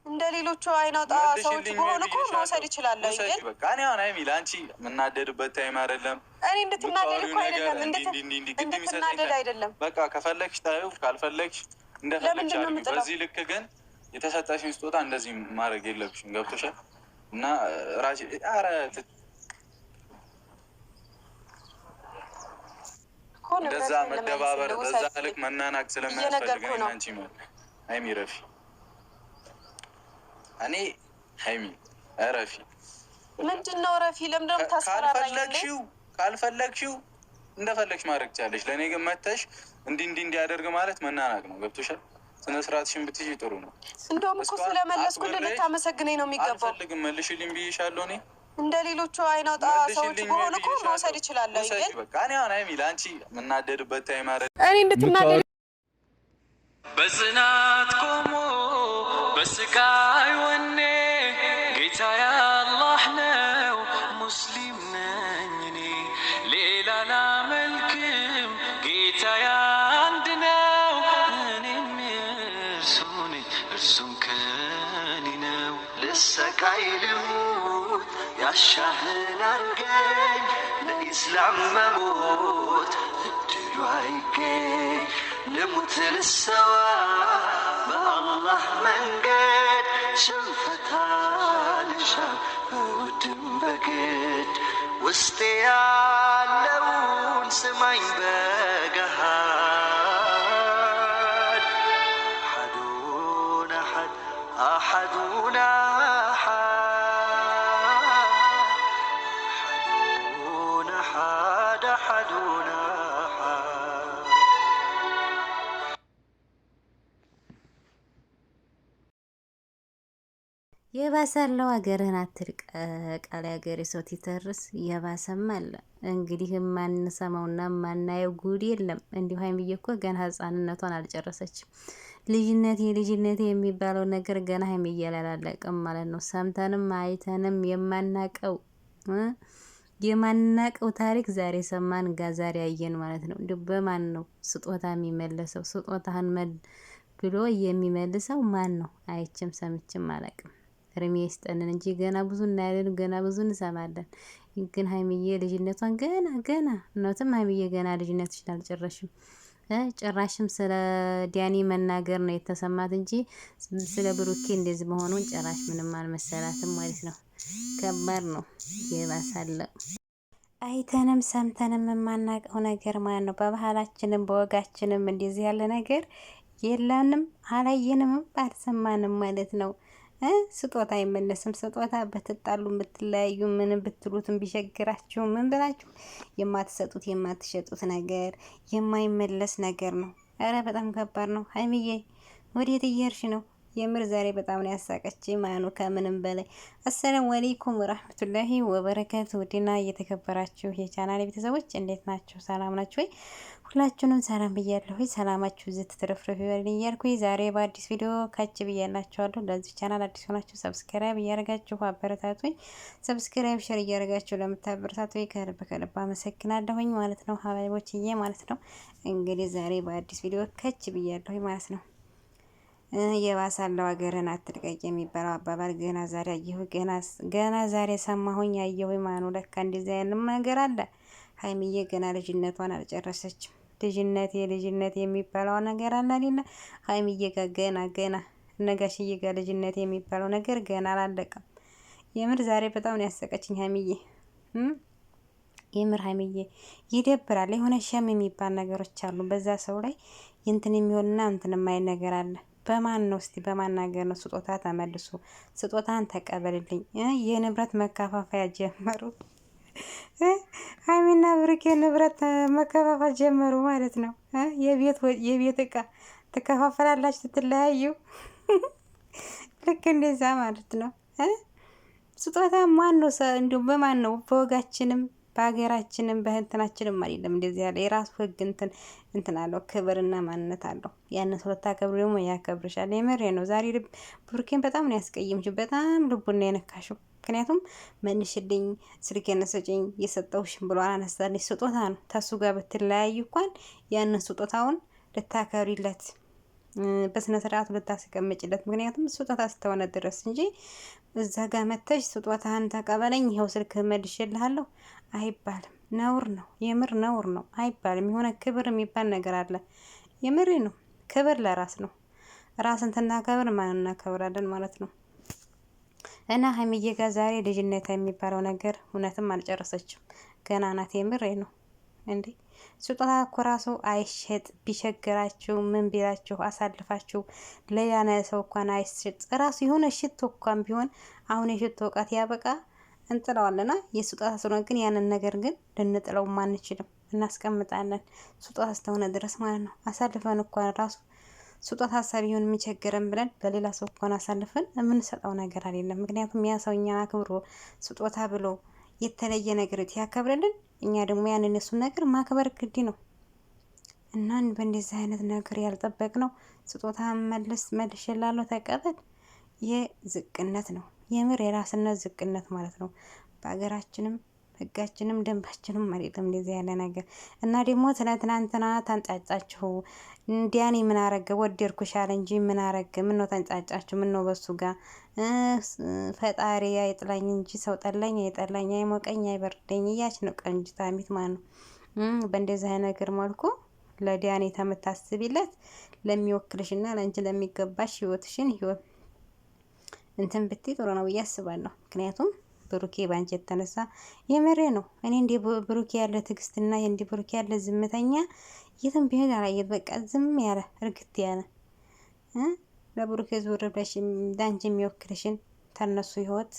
እንደ ሌሎቹ አይናውጣ ሰዎች በሆነ እኮ መውሰድ ይችላል። ግን በቃ እኔ አሁን አይሚል አንቺ የምናደድበት ታይም አይደለም። እኔ እንድትናደድ እኮ አይደለም፣ እንድትናደድ አይደለም። በቃ ከፈለግሽ ታዩ፣ ካልፈለግሽ እንደፈለግሽ። በዚህ ልክ ግን የተሰጠሽን ስጦታ እንደዚህ ማድረግ የለብሽም። ገብቶሻል? እና ራሴ እንደዛ መደባበር በዛ ልክ መናናቅ ስለማያስፈልግ ነው። አንቺ ማለት አይሚ ረፊ እኔ ሀይሚ ረፊ ምንድን ነው ረፊ? ለምን ደግሞ ታስፈራራኝ? ካልፈለግሽው እንደፈለግሽ ማድረግ ትችያለሽ። ለእኔ ግን መተሽ እንዲህ እንዲያደርግ ማለት መናናቅ ነው። ገብቶሻል? ስነ ስርዓትሽን ብትይዥ ጥሩ ነው። እንደውም እኮ ስለመለስኩልህ ልታመሰግነኝ ነው የሚገባው። አልፈልግም መልሽልኝ ብዬሻለሁ። እኔ እንደ ሌሎቹ አይናውጣ ሰዎች በሆነ እኮ መውሰድ ይችላለሁ። ግን በቃ እኔ አሁን አይሚ ለአንቺ የምናደድበት ታይም አይደል? እኔ እንድትናደድ በጽናት ቆሞ በስቃይ ወኔ ጌታዬ አላህ ነው፣ ሙስሊም ነኝ እኔ ሌላ ላመልክም፣ ጌታዬ አንድ ነው፣ እኔም እርሱ ነኝ እርሱም ከኔ ነው። ልሰቃይ ልሙት ያሻህን አርገኝ፣ ለኢስላም መሞት እድሉ አይገኝ፣ ልሙት ልሰዋ በአላህ መንገድ፣ ሽንፈት አልሻም በውድም በግድ፣ ውስጤ ያለውን ስማኝ በገሃድ፣ አሐዱን አሐድ አሐዱን አሐዱን አሐድ አሐዱን የባሰለው ሀገርህን አትልቀቅ አለ ሀገሬ ሰው ሲተርስ። የባሰም አለ እንግዲህ የማንሰማውና የማናየው ጉድ የለም። እንዲሁ ሀይሚዬ እኮ ገና ህፃንነቷን አልጨረሰችም። ልጅነቴ የሚባለው ነገር ገና ሀይሚዬ አላለቀም ማለት ነው። ሰምተንም አይተንም የማናቀው ታሪክ ዛሬ ሰማን፣ ዛሬ አየን ማለት ነው። እንዲሁ በማን ነው ስጦታ የሚመለሰው? ስጦታህን ብሎ የሚመልሰው ማን ነው? አይችም ሰምችም አላቅም። እርሜ ይስጠንን እንጂ ገና ብዙ እናያለን፣ ገና ብዙ እንሰማለን። ግን ሀይሚዬ ልጅነቷን ገና እውነትም ሀይሚዬ ገና ልጅነትሽን አልጨረሽም። ጭራሽም ስለ ዲያኒ መናገር ነው የተሰማት እንጂ ስለ ብሩኬ እንደዚህ መሆኑን ጭራሽ ምንም አልመሰላትም ማለት ነው። ከባድ ነው። የባሳለ አይተንም ሰምተንም የማናውቀው ነገር ማለት ነው። በባህላችንም በወጋችንም እንደዚህ ያለ ነገር የለንም፣ አላየንም፣ አልሰማንም ማለት ነው። ስጦታ አይመለስም። ስጦታ በትጣሉ ብትለያዩ ምንም ብትሉትም ቢቸግራችሁ ምን ብላችሁ የማትሰጡት የማትሸጡት ነገር የማይመለስ ነገር ነው። ኧረ በጣም ከባድ ነው። ሀይሚዬ ወዴት እየሄድሽ ነው? የምር ዛሬ በጣም ነው ያሳቀች ማኑ ከምንም በላይ። አሰላሙ አለይኩም ወራህመቱላሂ ወበረካቱ። ውድና እየተከበራችሁ የቻናሌ ቤተሰቦች እንዴት ናችሁ? ሰላም ናችሁ ወይ? ሁላችሁንም ሰላም ብያለሁ። ሰላማችሁ ዝት ትረፍረፍ ይበልኝ እያልኩ ዛሬ በአዲስ ቪዲዮ ካች ብያላችኋለሁ። ለዚህ ቻናል አዲስ ሆናችሁ ሰብስክራይብ እያደረጋችሁ አበረታቱኝ። ሰብስክራይብ ሼር እያደረጋችሁ ለምታበረታቱኝ ከልብ አመሰግናለሁኝ ማለት ነው። ሀባይቦችዬ ማለት ነው። እንግዲህ ዛሬ በአዲስ ቪዲዮ ካች ብያለሁ ማለት ነው። የባሳለው ሀገርን አትልቀቅ የሚባለው አባባል ገና ዛሬ አየሁ፣ ገና ዛሬ ሰማሁኝ አየሁ። ማኑ ለካ እንደዚያ ያለም ነገር አለ። ሀይሚዬ ገና ልጅነቷን አልጨረሰችም። ልጅነት የሚባለው ነገር አለ አይደል? ሀይሚዬ ጋር ገና ነጋሽዬ ጋር ልጅነት የሚባለው ነገር ገና አላለቀም። የምር ዛሬ በጣም ነው ያሰቀችኝ ሀይሚዬ። የምር ሀይሚዬ ይደብራል። የሆነ ሸም የሚባል ነገሮች አሉ በዛ ሰው ላይ እንትን የሚሆንና እንትን የማይል ነገር አለ። በማን ነው እስቲ በማናገር ነው ስጦታ ተመልሶ ስጦታን ተቀበልልኝ የንብረት መከፋፈያ ጀመሩ። ሀይሚና ብሩኬ ንብረት መከፋፈል ጀመሩ ማለት ነው። የቤት እቃ ትከፋፈላላችሁ ስትለያዩ ልክ እንደዛ ማለት ነው። ስጦታ ማን ነው እንዲሁ በማን ነው? በወጋችንም በሀገራችንም በህንትናችንም አይደለም እንደዚህ ያለ የራሱ ህግ እንትን አለው፣ ክብርና ማንነት አለው። ያንን ሰው ታከብሩ ደግሞ ያከብርሻል። የምሬ ነው። ዛሬ ብሩኬን በጣም ነው ያስቀየምሽው፣ በጣም ልቡን ነው የነካሽው። ምክንያቱም መልሽልኝ፣ ስልኬን ሰጪኝ፣ የሰጠውሽን ብሎ አላነሳልሽ። ስጦታ ነው። ተሱ ጋር ብትለያዩ እንኳን ያንን ስጦታውን ልታከብሪለት በስነ ስርዓቱ ልታስቀምጭለት። ምክንያቱም ስጦታ ስተሆነ ድረስ እንጂ እዛ ጋር መተሽ ስጦታህን ተቀበለኝ ይኸው ስልክ መልሼልሃለሁ አይባልም። ነውር ነው፣ የምር ነውር ነው፣ አይባልም። የሆነ ክብር የሚባል ነገር አለ። የምሬ ነው። ክብር ለራስ ነው። ራስን ትናከብር ማን እናከብራለን ማለት ነው። እና ሀይሚዬ ጋር ዛሬ ልጅነት የሚባለው ነገር እውነትም አልጨረሰችም። ገና ናት። የምሬ ነው እንዴ። ስጦታ እኮ ራሱ አይሸጥ። ቢቸግራችሁ ምን ቢላችሁ አሳልፋችሁ ሌላ ሰው እንኳን አይሸጥ። ራሱ የሆነ ሽቶ እንኳን ቢሆን አሁን የሽቶ እቃት ያበቃ እንጥለዋለና የስጦታ ስለሆነ ግን ያንን ነገር ግን ልንጥለው አንችልም፣ እናስቀምጣለን። ስጦታ እስከሆነ ድረስ ማለት ነው። አሳልፈን እንኳን ራሱ ስጦታ ሀሳብ ይሁን የሚቸግረን ብለን ለሌላ ሰው እንኳን አሳልፈን የምንሰጠው ነገር አይደለም። ምክንያቱም ያ ሰው እኛን አክብሮ ስጦታ ብሎ የተለየ ነገር ያከብረልን፣ እኛ ደግሞ ያንን እሱን ነገር ማክበር ግድ ነው። እና በእንደዚህ አይነት ነገር ያልጠበቅነው ስጦታ መልሼላለሁ ተቀበል፣ የዝቅነት ነው። የምር የራስነት ዝቅነት ማለት ነው። በሀገራችንም ህጋችንም ደንባችንም አይደለም እንደዚህ ያለ ነገር። እና ደግሞ ትናንትና ተንጫጫችሁ። እንዲያኔ ምን አረገ ወደድኩሽ አለ እንጂ ምን አረገ? ምን ነው ተንጫጫችሁ? ምን ነው በሱ ጋር ፈጣሪ አይጥላኝ እንጂ ሰው ጠላኝ አይጠላኝ አይሞቀኝ አይበርደኝ እያች ነው ቀንጅታ ሚት ማለት ነው። በእንደዚህ አይነት ነገር መልኩ ለዲያኔ ተምታስቢለት ለሚወክልሽና ለአንቺ ለሚገባሽ ህይወትሽን ህይወት እንትን ብትይ ጥሩ ነው ብዬ አስባለሁ። ምክንያቱም ብሩኬ ባንቺ የተነሳ የመሬ ነው። እኔ እንደ ብሩኬ ያለ ትዕግስትና እንደ ብሩኬ ያለ ዝምተኛ የትም ቢሄድ አላየት። በቃ ዝም ያለ እርግት ያለ ለብሩኬ ዙር ብለሽ ዳንቺ የሚወክልሽን ተነሱ ህይወት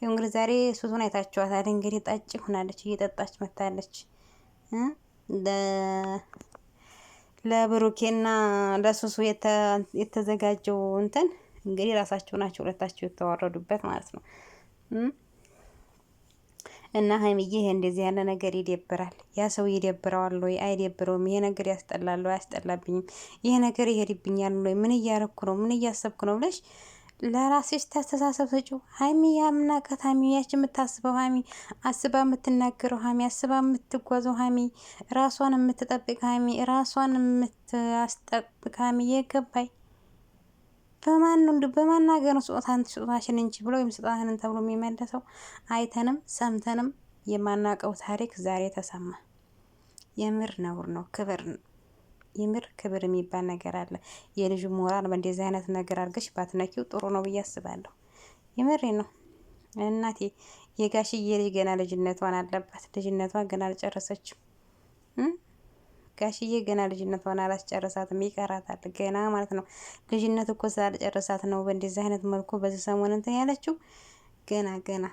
እንግዲህ ዛሬ ሱሱን አይታችኋታል። እንግዲህ ጠጭ ሆናለች፣ እየጠጣች መታለች። ለብሩኬና ለሱሱ የተዘጋጀው እንትን እንግዲህ ራሳቸው ናቸው ሁለታቸው የተዋረዱበት ማለት ነው። እና ሀይሚዬ ይሄ እንደዚህ ያለ ነገር ይደብራል። ያ ሰው ይደብረዋል ወይ አይደብረውም? ይሄ ነገር ያስጠላል ወይ አያስጠላብኝም? ይሄ ነገር ይሄድብኛል ወይ ምን እያረኩ ነው ምን እያሰብኩ ነው ብለሽ ለራስሽ ታስተሳሰብ ስጪው። ሀይሚ ያምናቃት ሀይሚ ያች የምታስበው ሀይሚ አስባ የምትናገረው ሀይሚ አስባ የምትጓዘው ሀይሚ ራሷን የምትጠብቅ ሀይሚ ራሷን የምታስጠብቅ ሀይሚ የገባይ በማን ነው በማናገር ነው ስጦታሽን እንጂ ብሎ ወይም ስጦታህን ተብሎ የሚመለሰው? አይተንም ሰምተንም የማናቀው ታሪክ ዛሬ ተሰማ። የምር ነውር ነው። ክብር የምር ክብር የሚባል ነገር አለ። የልጁ ሞራል በእንደዚህ አይነት ነገር አድርገሽ ባትነኪው ጥሩ ነው ብዬ አስባለሁ። የምሬ ነው እናቴ። የጋሽዬ ልጅ ገና ልጅነቷን አለባት። ልጅነቷን ገና አልጨረሰችም። ጋሽዬ ገና ልጅነቷን አላስጨረሳትም፣ ይቀራታል ገና ማለት ነው። ልጅነት እኮ ስላልጨረሳት ነው በእንደዚህ አይነት መልኩ በዚህ ሰሞን እንትን ያለችው። ገና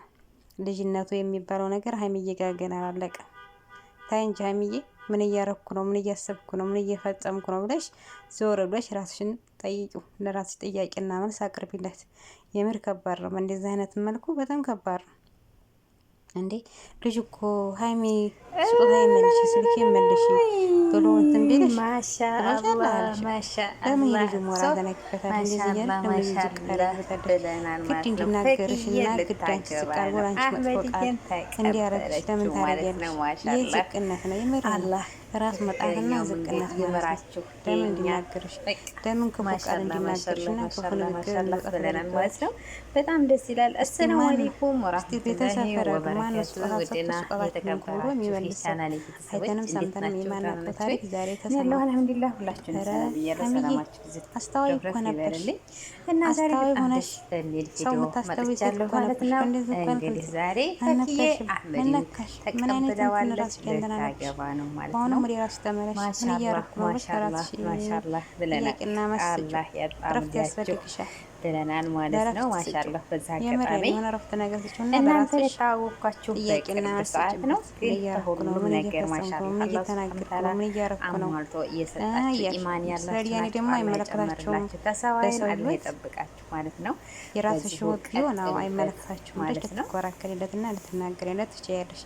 ልጅነቱ የሚባለው ነገር ሀይሚዬ ጋር ገና አላለቀም። ታይ እንጂ ሀይሚዬ ምን እያረኩ ነው ምን እያሰብኩ ነው ምን እየፈጸምኩ ነው ብለሽ ዞር ብለሽ ራስሽን ጠይቂው። ለራስሽ ጥያቄና መልስ አቅርቢለት። የምር ከባድ ነው በእንደዚህ አይነት መልኩ፣ በጣም ከባድ ነው። እንዴ ልጅ እኮ ሀይሚ ስጦታ ይመልሽ ስልክ ይመልሽ ብሎ እንትን ቢልሽ ማሻአላህ ለምን ልጅ ሞራ ተነክፈታል? እንደዚህ ያለ ለምን ልጅ ቀረበታል? ግድ እንዲናገርሽ እና ግድ አንቺ ስቃል ወላንቺ መጥፎ ቃል እንዲያረግሽ ለምን ታረጊያለሽ? ይህ ዝቅነት ነው። የምር ራስ መጣትና ዝቅነት ይመራችሁ። ለምን እንዲናገርሽ ለምን ክፉ ቃል እንዲናገርሽና ክፉ ንግግር ብለናል ማለት ነው። በጣም ደስ ይላል። አሰላሙ አለይኩም ወራህመቱላሂ ወበረካቱሁ። ወደና የተከበሩ ቻናሌ አይተንም ሰምተንም የማናውቀው ታሪክ ዛሬ ተሰማ። አልሐምዱሊላህ ሁላችሁንም ሰላም ብያለሁ። ሰላማችሁ ይብዛ። አስተዋይ እኮ ነበርሽ እና ዛሬ ሆነሽ ሰው የምታስተውይ ሴት ማለት ነው። እንግዲህ ዛሬ ፈኪዬ አህመድ ተቀብለዋለች ልታገባ ነው ማለት ነው። ወደ ራስሽ ተመለሽ። ምን እያረኩ ነው? ማሻአላህ ብለናል። አላህ ያጣምዳችሁ ብለናል ማለት ነው። ማሻአላህ በዛ አጋጣሚ እናንተ የታወቃችሁ በቅርብ ሰዓት ነው፣ ግን ሁሉም ነገር ማሻአላህ አላህ ተናግሯል። አሟልቶ እየሰጣችሁ ኢማን ያላችሁ ደግሞ አይመለከታችሁም። ተሰዋይን አላህ ይጠብቃችሁ ማለት ነው። የራስሽ ህይወት ቢሆን አይመለከታችሁም ማለት ነው። ልትኮራከሪለትና ልትናገሪለት ትችያለሽ።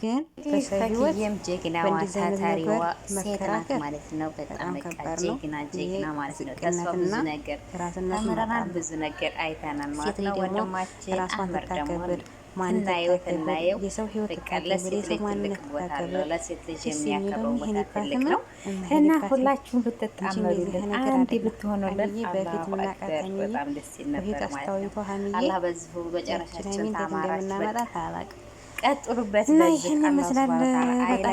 ግን በሰው ህይወት ጀግናዋ ታታሪዋ ሴት ናት ማለት ነው። በጣም ከባድ ነው። ጀግና ማለት ነው። ተስፋ ብዙ ነገር ተምረናል፣ ብዙ ነገር አይተናል ማለት ነው። ወንድማችን አህመድ ደግሞ እናየው የሰው ህይወት ለሴት ልጅ ትልቅ ቦታ አለው። ለሴት ልጅ የሚያከብረው ቦታ ትልቅ ነው። እና ሁላችሁም ብትጣመሩልን አንድ ብትሆኑልን አላሁ አክበር በጣም ደስ ይል ነበር ማለት ነው። አላህ በዚሁ በጨረሻችን ታማራችሁ ቀጥሉበት። እና ይህን ይመስላል። በጣም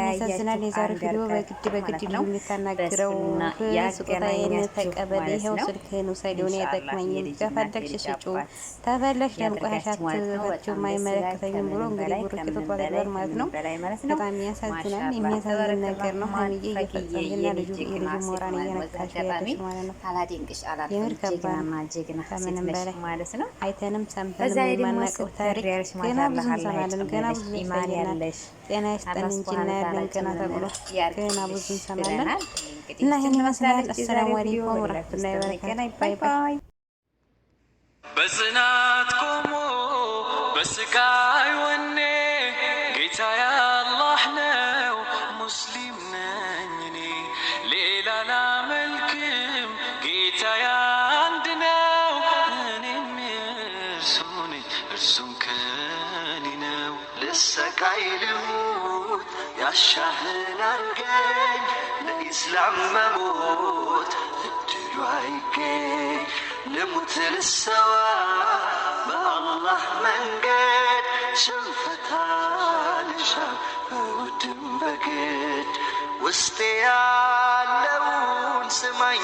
ያሳዝናል። የዛሬው ቪዲዮ በግድ ልዩ የምታናግረው ስጦታዬን ተቀበል፣ ይኸው ስልክህን ውሰደው፣ እኔ አይጠቅመኝም፣ ከፈለግሽ ስጪው፣ ተፈለግሽ ለምቆሻሻት አይመለከተኝም ብሎ እንግዲህ ብሩክ ተጧል ማለት ነው። በጣም ያሳዝናል። የሚያሳዝን ነገር ነው። ሀይሚዬ እየፈጸምና ልጁ ሞራን እየነካሽ ያለች ማለት ነው። የምር ከባድ ከምንም በላይ ማለት ነው። አይተንም ሰምተንም የማናውቀው ታሪክ ገና ብዙ እንሰማለን። ገና ኢማን ያለሽ ጤና ይስጠን እንጂ እናያለን ገና ተብሎ ገና ብዙ እንሰማለን። እና ይህን ይመስላል። አሰላሙ አለይኩም ወራህመቱላሂ ወበረካቱህ። ባይ ባይ። በጽናት ቆሞ በስቃይ ወኔ ጌታ ያላህ ነው ሙስሊም ነኝ እኔ ሌላ ላመልክም ጌታ አንድ ነው እኔም እርሱ ነኝ እርሱም ከኔ ነው። ልሰቃይ ልሙት ያሻህን አርገኝ ለኢስላም መሞት እድሉ አይገኝ ልሙት ልሰዋ በአላህ መንገድ ሽንፈታ ልሻ በውድም በግድ ውስጤ ያለውን ስማኝ